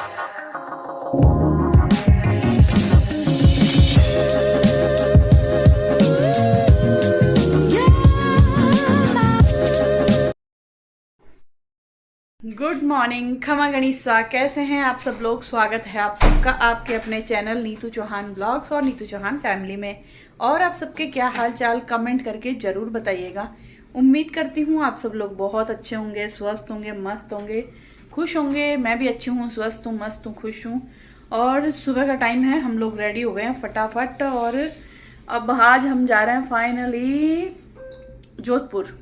Good morning, खमा गणिसा। कैसे हैं आप सब लोग? स्वागत है आप सबका आपके अपने चैनल नीतू चौहान ब्लॉग्स और नीतू चौहान फैमिली में। और आप सबके क्या हाल चाल कमेंट करके ज़रूर बताइएगा। उम्मीद करती हूँ आप सब लोग बहुत अच्छे होंगे, स्वस्थ होंगे, मस्त होंगे, खुश होंगे। मैं भी अच्छी हूँ, स्वस्थ हूँ, मस्त हूँ, खुश हूँ। और सुबह का टाइम है, हम लोग रेडी हो गए हैं फटाफट। और अब आज हम जा रहे हैं फाइनली जोधपुर।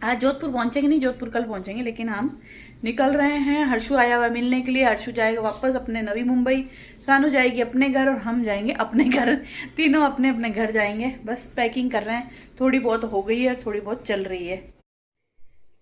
आज जोधपुर पहुंचेंगे नहीं, जोधपुर कल पहुंचेंगे, लेकिन हम निकल रहे हैं। हर्षु आया हुआ मिलने के लिए। हर्षु जाएगा वापस अपने नवी मुंबई, सानू जाएगी अपने घर और हम जाएंगे अपने घर। तीनों अपने अपने घर जाएंगे। बस पैकिंग कर रहे हैं, थोड़ी बहुत हो गई है, थोड़ी बहुत चल रही है।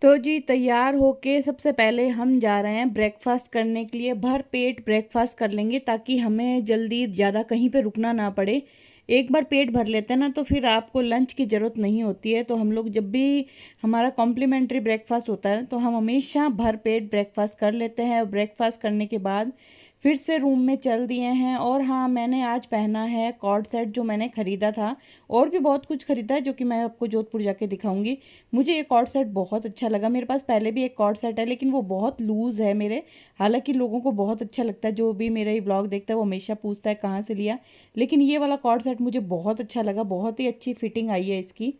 तो जी तैयार होके सबसे पहले हम जा रहे हैं ब्रेकफास्ट करने के लिए। भर पेट ब्रेकफास्ट कर लेंगे ताकि हमें जल्दी ज़्यादा कहीं पे रुकना ना पड़े। एक बार पेट भर लेते हैं ना तो फिर आपको लंच की ज़रूरत नहीं होती है। तो हम लोग जब भी हमारा कॉम्प्लीमेंट्री ब्रेकफास्ट होता है तो हम हमेशा भर पेट ब्रेकफास्ट कर लेते हैं। ब्रेकफास्ट करने के बाद फिर से रूम में चल दिए हैं। और हाँ, मैंने आज पहना है कॉर्ड सेट जो मैंने ख़रीदा था। और भी बहुत कुछ ख़रीदा है जो कि मैं आपको जोधपुर जाके दिखाऊंगी। मुझे ये कॉर्ड सेट बहुत अच्छा लगा। मेरे पास पहले भी एक कॉर्ड सेट है लेकिन वो बहुत लूज़ है मेरे। हालांकि लोगों को बहुत अच्छा लगता है, जो भी मेरा ये ब्लॉग देखता है वो हमेशा पूछता है कहाँ से लिया। लेकिन ये वाला कॉर्ड सेट मुझे बहुत अच्छा लगा, बहुत ही अच्छी फिटिंग आई है इसकी।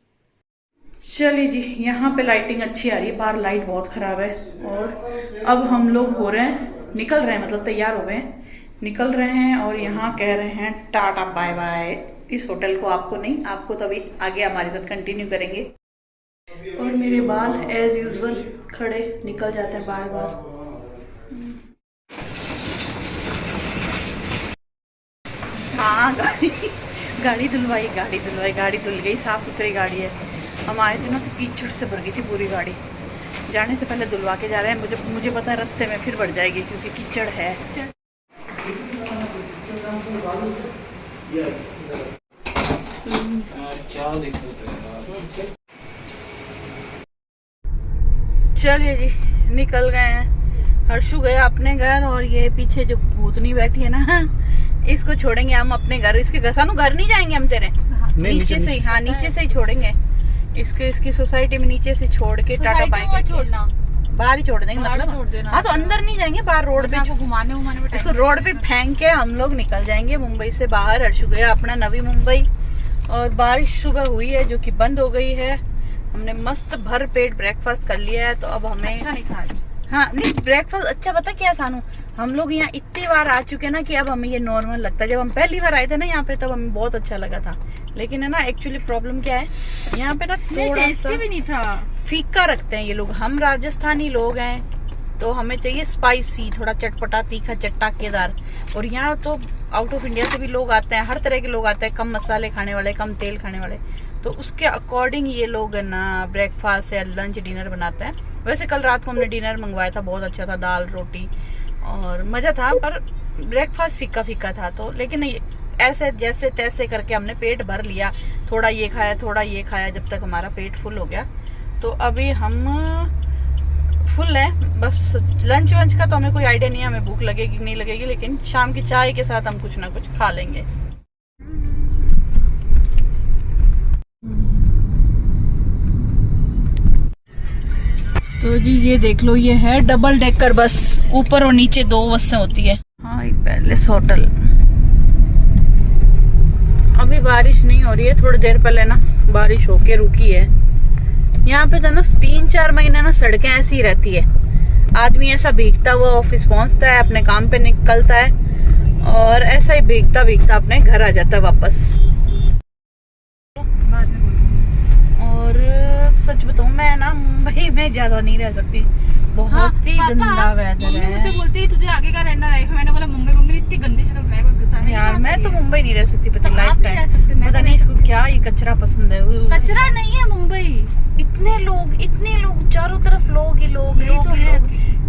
चलिए जी, यहाँ पे लाइटिंग अच्छी आ रही है, बाहर लाइट बहुत ख़राब है। और अब हम लोग हो रहे हैं, निकल रहे हैं, मतलब तैयार हो गए हैं, निकल रहे हैं। और यहाँ कह रहे हैं टाटा बाय बाय। इस होटल को आपको नहीं, आपको तो अभी आगे हमारे साथ कंटिन्यू करेंगे। और मेरे बाल एज यूजुअल खड़े निकल जाते हैं बार बार। हाँ, गाड़ी धुलवाई, गाड़ी धुल गई, साफ सुथरी गाड़ी है। हम आए थे ना तो कीचड़ से भर गई थी पूरी गाड़ी। जाने से पहले धुलवा के जा रहे हैं। मुझे पता है रास्ते में फिर बढ़ जाएगी क्योंकि कीचड़ है। चलिए जी, निकल गए हैं। हर्षु गया अपने घर और ये पीछे जो भूतनी बैठी है ना, इसको छोड़ेंगे हम अपने घर। इसके घर सानू घर नहीं जाएंगे हम तेरे, नीचे से ही। हाँ, नीचे से ही छोड़ेंगे इसकी सोसाइटी में, नीचे से छोड़ के टाटा बाय छोड़ना, बाहर ही छोड़ देंगे, मतलब हाँ। तो अंदर नहीं जाएंगे, बाहर रोड पे घुमाने इसको रोड पे फेंक के हम लोग निकल जाएंगे मुंबई से बाहर। हर्षु गया अपना नवी मुंबई। और बारिश सुबह हुई है जो कि बंद हो गई है। हमने मस्त भर पेट ब्रेकफास्ट कर लिया है। तो अब हमें अच्छा नहीं खा, हाँ नहीं, ब्रेकफास्ट अच्छा पता क्या सानू, हम लोग यहाँ इतनी बार आ चुके हैं ना कि अब हमें ये नॉर्मल लगता है। जब हम पहली बार आए थे ना यहाँ पे तब हमें बहुत अच्छा लगा था। लेकिन है ना, एक्चुअली प्रॉब्लम क्या है, यहाँ पे ना थोड़ा टेस्टी भी नहीं था, फीका रखते हैं ये लोग। हम राजस्थानी लोग हैं तो हमें चाहिए स्पाइसी, थोड़ा चटपटा, तीखा, चटकाकेदार। और यहाँ तो आउट ऑफ इंडिया से भी लोग आते हैं, हर तरह के लोग आते हैं, कम मसाले खाने वाले, कम तेल खाने वाले। तो उसके अकॉर्डिंग ये लोग है ना ब्रेकफास्ट या लंच डिनर बनाते हैं। वैसे कल रात को हमने डिनर मंगवाया था, बहुत अच्छा था, दाल रोटी और मज़ा था। पर ब्रेकफास्ट फीका फीका था। तो लेकिन ऐसे जैसे तैसे करके हमने पेट भर लिया। थोड़ा ये खाया, थोड़ा ये खाया, जब तक हमारा पेट फुल हो गया। तो अभी हम फुल है। बस लंच वंच का तो हमें कोई आइडिया नहीं है, हमें भूख लगेगी कि नहीं लगेगी। लेकिन शाम की चाय के साथ हम कुछ ना कुछ खा लेंगे। तो जी ये देख लो, ये है डबल डेकर बस, ऊपर और नीचे 2 बसें होती है। हाँ, एक पैलेस होटल। अभी बारिश नहीं हो रही है, थोड़ी देर पहले ना बारिश होके रुकी है। यहाँ पे तो ना 3-4 महीने ना सड़कें ऐसी ही रहती है। आदमी ऐसा भीगता हुआ ऑफिस पहुंचता है, अपने काम पे निकलता है और ऐसा ही भीगता भीगता अपने घर आ जाता है वापस। और सच बताऊं, मैं ना मुंबई में ज्यादा नहीं रह सकती, बहुत ही गंदा वेदर है। मुझे बोलती है तुझे आगे का रहना है। मैंने बोला मुंबई इतनी गंदी शक्ल है, कोई गुस्सा नहीं यार। मैं तो मुंबई नहीं रह सकती पता लाइफ टाइम। पता नहीं इसको क्या ये कचरा पसंद है। कचरा नहीं है मुंबई, इतने लोग चारों तरफ लोग ही लोग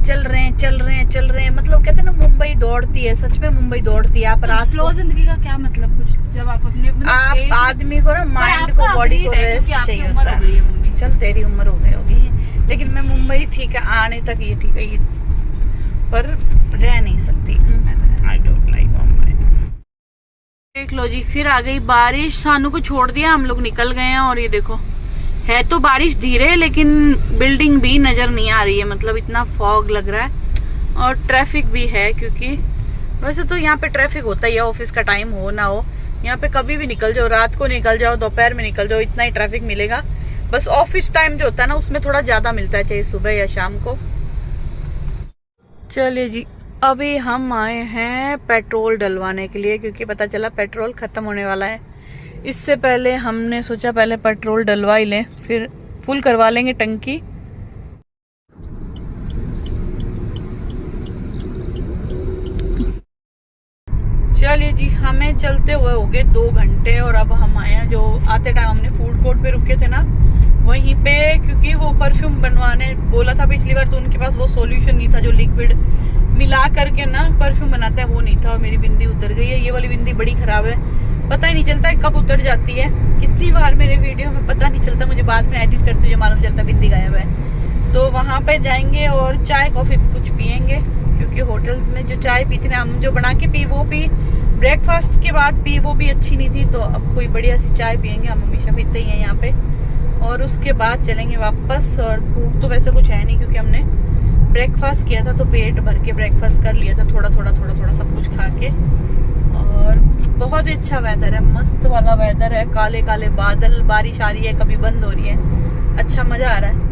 चल रहे हैं। मतलब कहते हैं ना मुंबई दौड़ती है, सच में मुंबई दौड़ती है। आप रात स्लो जिंदगी का क्या मतलब, कुछ जब आप अपने आप आदमी को ना माइंड को, बॉडी को रेस्ट चाहिए होता है। चल तेरी उम्र हो गई होगी, लेकिन मैं मुंबई ठीक है, आने तक ये ठीक है, पर रह नहीं सकती। लो जी, फिर आ गई बारिश, सानू को छोड़ दिया, हम लोग निकल गए हैं। और ये देखो, है तो बारिश धीरे, लेकिन बिल्डिंग भी नजर नहीं आ रही है, मतलब इतना फॉग लग रहा है। और ट्रैफिक भी है, क्योंकि वैसे तो यहाँ पे ट्रैफिक होता ही है, ऑफिस का टाइम हो ना हो, यहाँ पे कभी भी निकल जाओ, रात को निकल जाओ, दोपहर में निकल जाओ, इतना ही ट्रैफिक मिलेगा। बस ऑफिस टाइम जो होता है ना, उसमें थोड़ा ज्यादा मिलता है, चाहे सुबह या शाम को। चलिए जी, अभी हम आए हैं पेट्रोल डलवाने के लिए, क्योंकि पता चला पेट्रोल खत्म होने वाला है। इससे पहले हमने सोचा पहले पेट्रोल डलवा ही लें, फिर फुल करवा लेंगे टंकी। चलिए जी, हमें चलते हुए हो गए 2 घंटे, और अब हम आए हैं, जो आते टाइम हमने फूड कोर्ट पे रुके थे ना, वहीं पे, क्योंकि वो परफ्यूम बनवाने बोला था पिछली बार, तो उनके पास वो सॉल्यूशन नहीं था जो लिक्विड मिला करके ना परफ्यूम बनाते हैं, वो नहीं था। और मेरी बिंदी उतर गई है, ये वाली बिंदी बड़ी खराब है, पता ही नहीं चलता है कब उतर जाती है। कितनी बार मेरे वीडियो में पता नहीं चलता, मुझे बाद में एडिट करते हुए मालूम चलता बिंदी गायब है। तो वहाँ पे जाएंगे और चाय कॉफी कुछ पियेंगे, क्योंकि होटल में जो चाय पीते थे हम, जो बना के पी वो पी, ब्रेकफास्ट के बाद पी, वो भी अच्छी नहीं थी। तो अब कोई बढ़िया सी चाय पियेंगे, हम हमेशा पीते ही हैं यहाँ पे। और उसके बाद चलेंगे वापस। और भूख तो वैसे कुछ है नहीं, क्योंकि हमने ब्रेकफास्ट किया था, तो पेट भर के ब्रेकफास्ट कर लिया था, थोड़ा थोड़ा सब कुछ खा के। और बहुत ही अच्छा वेदर है, मस्त वाला वेदर है, काले काले बादल, बारिश आ रही है, कभी बंद हो रही है, अच्छा मजा आ रहा है।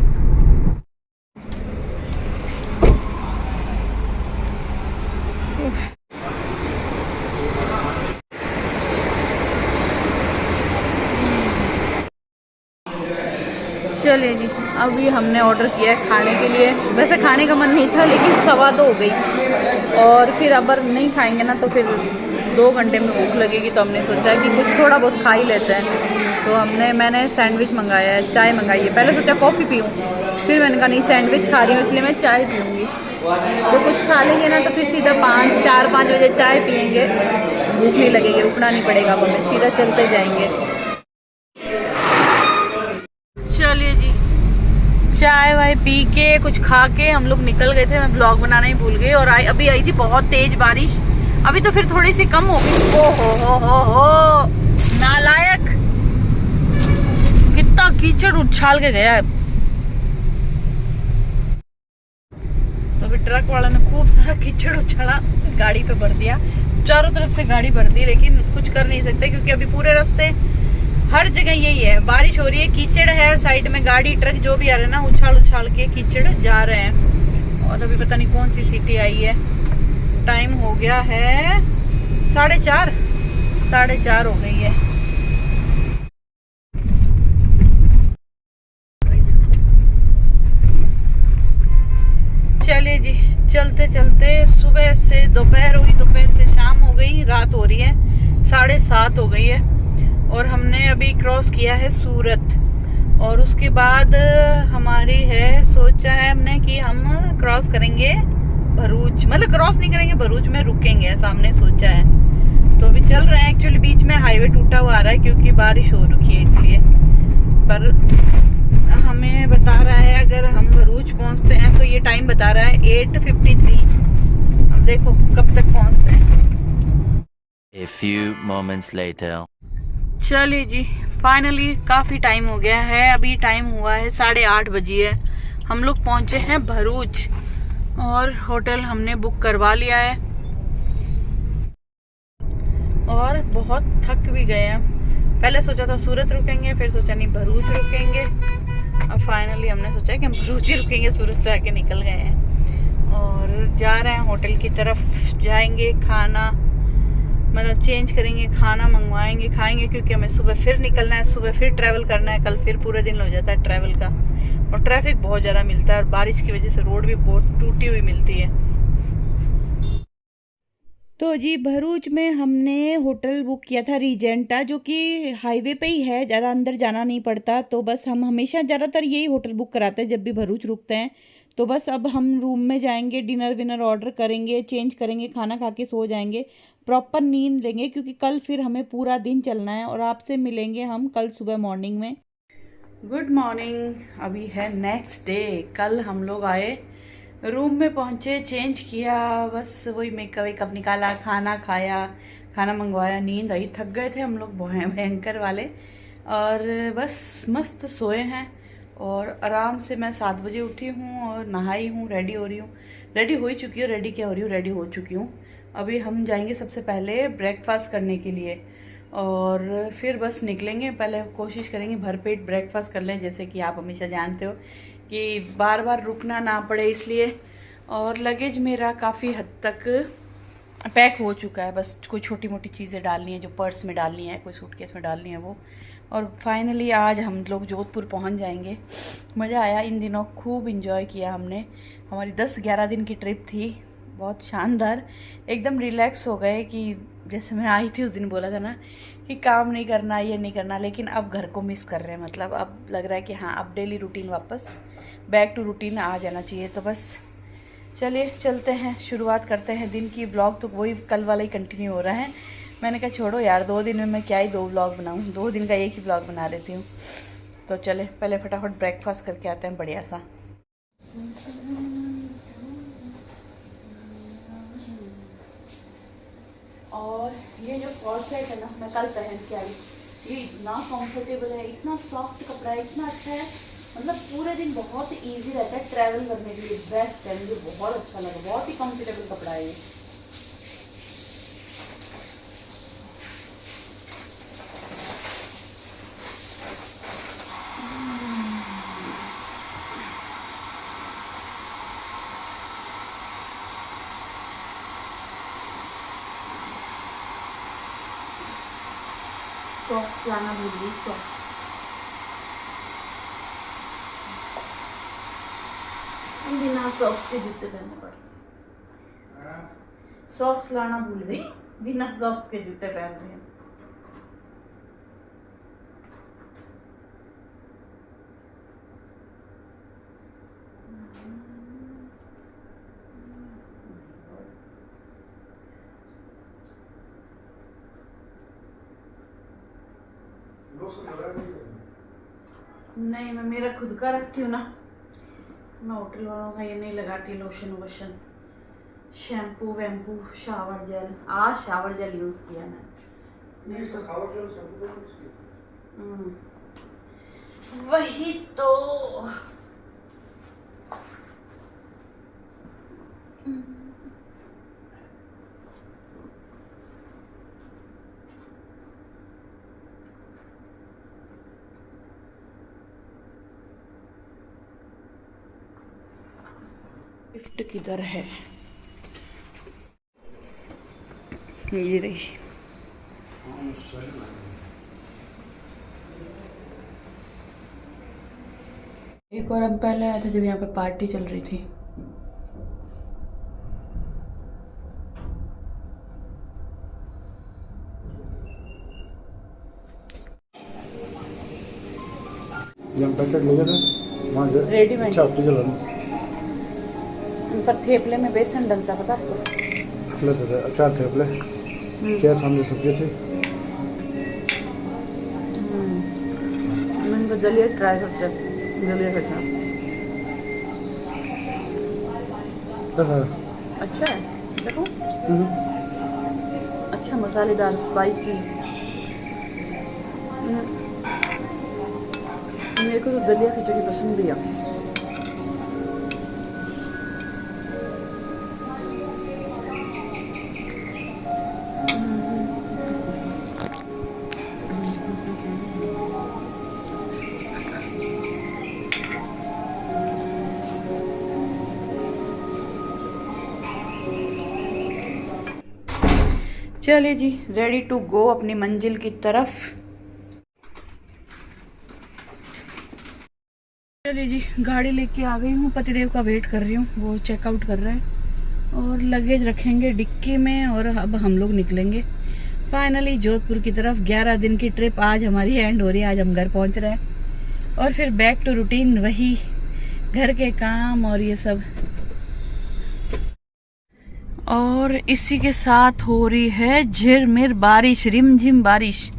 चलिए जी, अभी हमने ऑर्डर किया है खाने के लिए। वैसे खाने का मन नहीं था, लेकिन 2:15 हो गई, और फिर अब नहीं खाएंगे ना तो फिर 2 घंटे में भूख लगेगी। तो हमने सोचा कि कुछ थोड़ा बहुत खा ही लेते हैं। तो मैंने सैंडविच मंगाया है, चाय मंगाई है। पहले सोचा कॉफ़ी पीऊँ, फिर मैंने कहा नहीं, सैंडविच खा रही हूँ इसलिए मैं चाय पीऊँगी। तो कुछ खा लेंगे ना तो फिर सीधा 4-5 बजे चाय पियेंगे, भूख नहीं लगेगी, रुकना नहीं पड़ेगा, अब हमें सीधा चलते जाएंगे। चलिए जी, चाय वाय पी के कुछ खा के हम लोग निकल गए थे। मैं ब्लॉग बनाना ही भूल गई, और अभी आई थी बहुत तेज बारिश, अभी तो फिर थोड़ी सी कम हो गई। ओ हो नालायक, कितना कीचड़ उछाल के गया है। तो अभी ट्रक वाला ने खूब सारा कीचड़ उछाला, गाड़ी पे भर दिया, चारों तरफ से गाड़ी भर दी, लेकिन कुछ कर नहीं सकते, क्योंकि अभी पूरे रास्ते हर जगह यही है, बारिश हो रही है, कीचड़ है, साइड में गाड़ी ट्रक जो भी आ रहे हैं ना, उछाल के कीचड़ जा रहे हैं। और अभी पता नहीं कौन सी सिटी आई है। टाइम हो गया है 4:30 हो गई है। चलिए जी, चलते चलते सुबह से दोपहर हो गई, दोपहर से शाम हो गई, रात हो रही है, 7:30 हो गई है। और हमने अभी क्रॉस किया है सूरत, और उसके बाद हमारी है, सोचा है हमने कि हम क्रॉस करेंगे भरूच, मतलब क्रॉस नहीं करेंगे, भरूच में रुकेंगे, सामने सोचा है। तो अभी चल रहे हैं, एक्चुअली बीच में हाईवे टूटा हुआ आ रहा है, क्योंकि बारिश हो रखी है इसलिए। पर हमें बता रहा है अगर हम भरूच पहुंचते हैं तो ये टाइम बता रहा है 8:53। अब देखो कब तक पहुंचते हैं। A few moments later. चलिए जी, फाइनली काफी टाइम हो गया है, अभी टाइम हुआ है 8:30 बजे है। हम लोग पहुंचे हैं भरूच, और होटल हमने बुक करवा लिया है, और बहुत थक भी गए हैं। पहले सोचा था सूरत रुकेंगे, फिर सोचा नहीं भरूच रुकेंगे, अब फाइनली हमने सोचा कि हम भरूच ही रुकेंगे, सूरत से आके निकल गए हैं और जा रहे हैं होटल की तरफ। जाएंगे, खाना मतलब चेंज करेंगे, खाना मंगवाएंगे, खाएंगे, क्योंकि हमें सुबह फिर निकलना है, सुबह फिर ट्रैवल करना है, कल फिर पूरा दिन हो जाता है ट्रैवल का, और ट्रैफिक बहुत ज़्यादा मिलता है, और बारिश की वजह से रोड भी बहुत टूटी हुई मिलती है। तो जी, भरूच में हमने होटल बुक किया था रीजेंटा, जो कि हाईवे पे ही है, ज़्यादा अंदर जाना नहीं पड़ता। तो बस हम हमेशा ज़्यादातर यही होटल बुक कराते हैं जब भी भरूच रुकते हैं। तो बस अब हम रूम में जाएंगे, डिनर विनर ऑर्डर करेंगे, चेंज करेंगे, खाना खा के सो जाएंगे, प्रॉपर नींद लेंगे, क्योंकि कल फिर हमें पूरा दिन चलना है। और आपसे मिलेंगे हम कल सुबह मॉर्निंग में। गुड मॉर्निंग, अभी है नेक्स्ट डे। कल हम लोग आए, रूम में पहुंचे, चेंज किया, बस वही मेकअप वेकअप निकाला, खाना खाया, खाना मंगवाया, नींद आई, थक गए थे हम लोग भयंकर वाले, और बस मस्त सोए हैं। और आराम से मैं 7 बजे उठी हूँ और नहाई हूँ, रेडी हो रही हूँ, रेडी हो ही चुकी हूँ, रेडी क्या हो रही हूँ, रेडी हो चुकी हूँ। अभी हम जाएंगे सबसे पहले ब्रेकफास्ट करने के लिए, और फिर बस निकलेंगे। पहले कोशिश करेंगे भरपेट ब्रेकफास्ट कर लें, जैसे कि आप हमेशा जानते हो कि बार बार रुकना ना पड़े इसलिए। और लगेज मेरा काफ़ी हद तक पैक हो चुका है, बस कोई छोटी मोटी चीज़ें डालनी है जो पर्स में डालनी है, कोई सूटकेस में डालनी है वो। और फाइनली आज हम लोग जोधपुर पहुंच जाएंगे। मज़ा आया, इन दिनों खूब इंजॉय किया हमने। हमारी 10-11 दिन की ट्रिप थी, बहुत शानदार, एकदम रिलैक्स हो गए। कि जैसे मैं आई थी उस दिन बोला था ना कि काम नहीं करना, ये नहीं करना, लेकिन अब घर को मिस कर रहे हैं। मतलब अब लग रहा है कि हाँ, अब डेली रूटीन वापस बैक टू रूटीन आ जाना चाहिए। तो बस चलिए चलते हैं, शुरुआत करते हैं दिन की। ब्लॉग तो वही कल वाला ही कंटिन्यू हो रहा है। मैंने कहा छोड़ो यार, 2 दिन में मैं क्या ही 2 ब्लॉग बनाऊँ, 2 दिन का एक ही ब्लॉग बना लेती हूँ। तो चले पहले फटाफट ब्रेकफास्ट करके आते हैं बढ़िया सा। और ये जो फॉल सेट है ना, मैं कल पहन के आई, ये इतना कंफर्टेबल है, इतना सॉफ्ट कपड़ा है, इतना अच्छा है। मतलब पूरे दिन बहुत इजी रहता है ट्रैवल करने के लिए, बेस्ट है, मुझे बहुत अच्छा लगा, बहुत ही कंफर्टेबल कपड़ा है ये। सॉक्स लाना भूल गई, सॉक्स। बिना सॉक्स के जूते पहनने पड़े, सॉक्स लाना भूल गई, बिना सॉक्स के जूते पहन रहे हैं। नहीं, मैं मेरा खुद का रखती हूँ ना, मैं होटल वालों का ये नहीं लगाती। लोशन वोशन, शैम्पू वैम्पू, शावर जेल, आज शावर जेल यूज़ किया मैंने। वही तो लिफ्ट किधर है, ये रही। एक और हम पहले आए थे जब यहाँ पे पार्टी चल रही थी। पैकेट ले गए वहाँ से रेडीमेड। अच्छा आपको चलाना पर थेपले में बेसन डलता, पता आपको? लेते थे अचार थेपले, क्या सामने सब्जी थी। मैंने तो दलिया ट्राई करते, दलिया के साथ अच्छा है, देखो अच्छा मसालेदार, स्पाइसी। मेरे को तो दलिया खिचड़ी पसंद भी है। चलिए जी, रेडी टू गो अपनी मंजिल की तरफ। चलिए जी, गाड़ी लेके आ गई हूँ, पतिदेव का वेट कर रही हूँ, वो चेकआउट कर रहे हैं और लगेज रखेंगे डिक्की में और अब हम लोग निकलेंगे फाइनली जोधपुर की तरफ। 11 दिन की ट्रिप आज हमारी एंड हो रही है, आज हम घर पहुँच रहे हैं और फिर बैक टू रूटीन, वही घर के काम और ये सब। और इसी के साथ हो रही है झिरमिर बारिश, रिमझिम बारिश।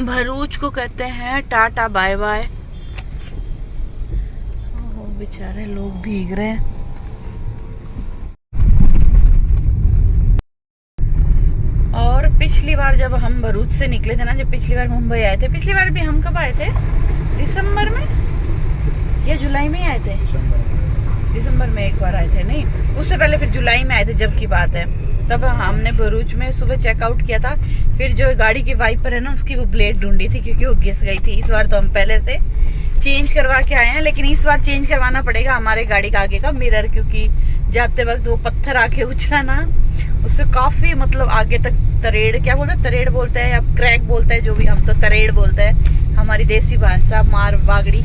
भरूच को कहते हैं टाटा बाय बाय। बेचारे लोग भीग रहे हैं। पिछली बार जब हम भरूच से निकले थे ना, जब पिछली बार मुंबई आए थे, पिछली बार भी हम कब आए थे? दिसंबर में या जुलाई में आए थे? दिसंबर में एक बार आए थे, नहीं उससे पहले फिर जुलाई में आए थे जब की बात है। तब हमने भरूच में सुबह चेकआउट किया था, फिर जो गाड़ी की वाइपर है ना उसकी वो ब्लेड ढूंढी थी क्योंकि वो घिस गई थी। इस बार तो हम पहले से चेंज करवा के आए हैं, लेकिन इस बार चेंज करवाना पड़ेगा हमारे गाड़ी का आगे का मिरर, क्योंकि जाते वक्त वो पत्थर आके उछला ना, उससे काफी मतलब आगे तक तरेड़, क्या बोलते हैं, तरेड़ बोलते हैं या क्रैक बोलते हैं, जो भी, हम तो तरेड़ बोलते हैं हमारी देसी भाषा, मार बागड़ी।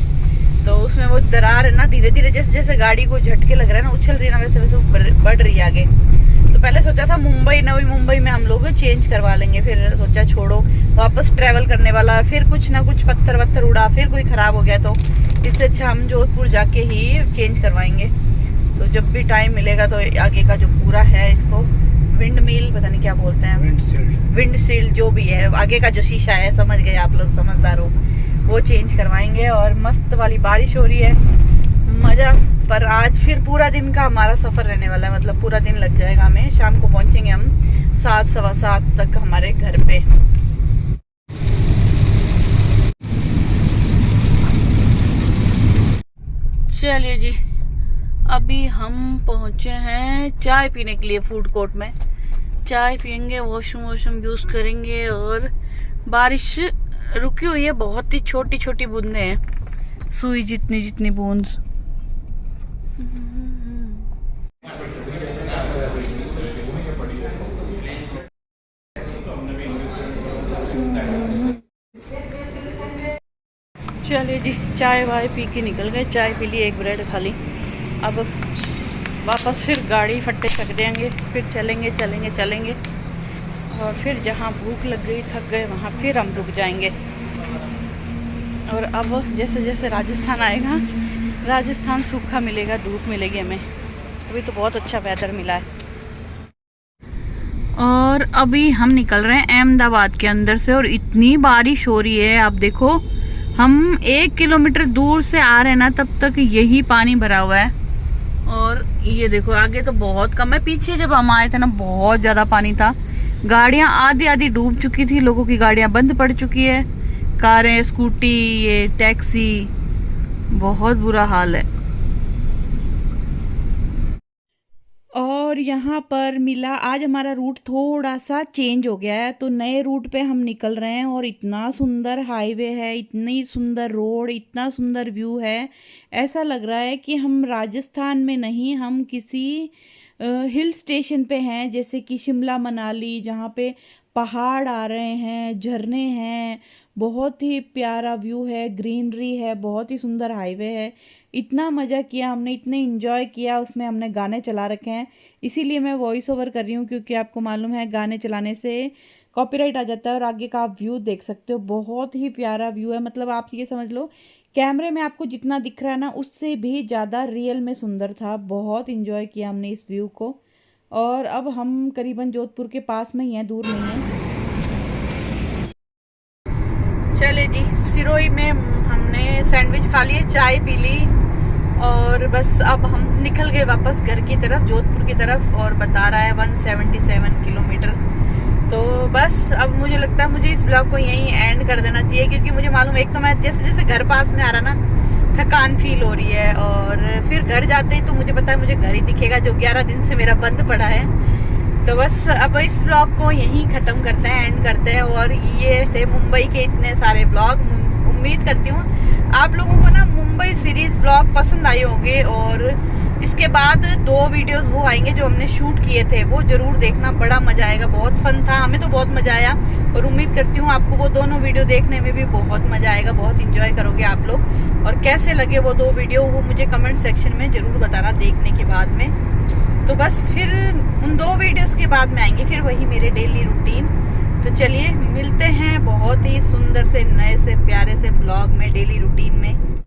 तो उसमें वो दरार है ना, धीरे धीरे जैसे जैसे गाड़ी को झटके लग रहा है ना, उछल रही है ना, वैसे वैसे बढ़ रही है आगे। तो पहले सोचा था मुंबई, नवी मुंबई में हम लोग चेंज करवा लेंगे, फिर सोचा छोड़ो, वापस ट्रेवल करने वाला, फिर कुछ ना कुछ पत्थर वत्थर उड़ा, फिर कोई खराब हो गया, तो इससे अच्छा हम जोधपुर जाके ही चेंज करवाएंगे। तो जब भी टाइम मिलेगा तो आगे का जो पूरा है, इसको विंड मिल पता नहीं क्या बोलते हैं, विंड शील्ड जो भी है, आगे का जो शीशा है, समझ गए आप लोग, समझदार हो, वो चेंज करवाएंगे। और मस्त वाली बारिश हो रही है, मजा। पर आज फिर पूरा दिन का हमारा सफर रहने वाला है, मतलब पूरा दिन लग जाएगा हमें। शाम को पहुंचेंगे हम 7 सवा 7 तक हमारे घर पे। चलिए जी, अभी हम पहुंचे हैं चाय पीने के लिए फूड कोर्ट में। चाय पियेंगे, वॉशरूम यूज करेंगे, और बारिश रुकी हुई है, बहुत ही छोटी छोटी बूंदे हैं, सुई जितनी जितनी बूंद। चलिए जी, चाय वाय पी के निकल गए, चाय पी ली, एक ब्रेड खा ली। अब वापस फिर गाड़ी फट्टे चक देंगे, फिर चलेंगे और फिर जहाँ भूख लग गई, थक गए, वहाँ फिर हम रुक जाएंगे। और अब जैसे जैसे राजस्थान आएगा, राजस्थान सूखा मिलेगा, धूप मिलेगी हमें। अभी तो बहुत अच्छा वेदर मिला है। और अभी हम निकल रहे हैं अहमदाबाद के अंदर से, और इतनी बारिश हो रही है, आप देखो, हम 1 किलोमीटर दूर से आ रहे हैं ना, तब तक यही पानी भरा हुआ है। और ये देखो आगे तो बहुत कम है, पीछे जब हम आए थे ना बहुत ज्यादा पानी था, गाड़ियां आधी डूब चुकी थी, लोगों की गाड़ियां बंद पड़ चुकी है, कारें, स्कूटी, ये टैक्सी, बहुत बुरा हाल है। और यहाँ पर मिला, आज हमारा रूट थोड़ा सा चेंज हो गया है, तो नए रूट पे हम निकल रहे हैं। और इतना सुंदर हाईवे है, इतनी सुंदर रोड, इतना सुंदर व्यू है, ऐसा लग रहा है कि हम राजस्थान में नहीं, हम किसी हिल स्टेशन पे हैं, जैसे कि शिमला मनाली, जहाँ पे पहाड़ आ रहे हैं, झरने हैं, बहुत ही प्यारा व्यू है, ग्रीनरी है, बहुत ही सुंदर हाईवे है। इतना मज़ा किया हमने, इतने इन्जॉय किया, उसमें हमने गाने चला रखे हैं, इसीलिए मैं वॉइस ओवर कर रही हूँ, क्योंकि आपको मालूम है गाने चलाने से कॉपीराइट आ जाता है। और आगे का आप व्यू देख सकते हो, बहुत ही प्यारा व्यू है, मतलब आप ये समझ लो कैमरे में आपको जितना दिख रहा है ना, उससे भी ज़्यादा रियल में सुंदर था। बहुत इन्जॉय किया हमने इस व्यू को। और अब हम करीबन जोधपुर के पास में ही हैं, दूर नहीं है। चले जी, सिरोही में हमने सैंडविच खा लिए, चाय पी ली, और बस अब हम निकल गए वापस घर की तरफ, जोधपुर की तरफ। और बता रहा है 177 किलोमीटर। तो बस अब मुझे लगता है मुझे इस ब्लॉग को यहीं एंड कर देना चाहिए, क्योंकि मुझे मालूम है, एक तो मैं जैसे जैसे घर पास में आ रहा ना, थकान फील हो रही है, और फिर घर जाते ही तो मुझे पता है मुझे घर ही दिखेगा, जो 11 दिन से मेरा बंद पड़ा है। तो बस अब इस ब्लॉग को यहीं ख़त्म करते हैं, एंड करते हैं। और ये थे मुंबई के इतने सारे ब्लॉग। उम्मीद करती हूँ आप लोगों को ना मुंबई सीरीज़ ब्लॉग पसंद आए होंगे, और इसके बाद 2 वीडियोस वो आएंगे जो हमने शूट किए थे, वो ज़रूर देखना, बड़ा मज़ा आएगा, बहुत फन था, हमें तो बहुत मज़ा आया। और उम्मीद करती हूँ आपको वो दोनों वीडियो देखने में भी बहुत मज़ा आएगा, बहुत इंजॉय करोगे आप लोग। और कैसे लगे वो 2 वीडियो, वो मुझे कमेंट सेक्शन में ज़रूर बताना देखने के बाद में। तो बस फिर उन 2 वीडियोस के बाद में आएंगे फिर वही मेरे डेली रूटीन। तो चलिए मिलते हैं बहुत ही सुंदर से, नए से, प्यारे से ब्लॉग में, डेली रूटीन में।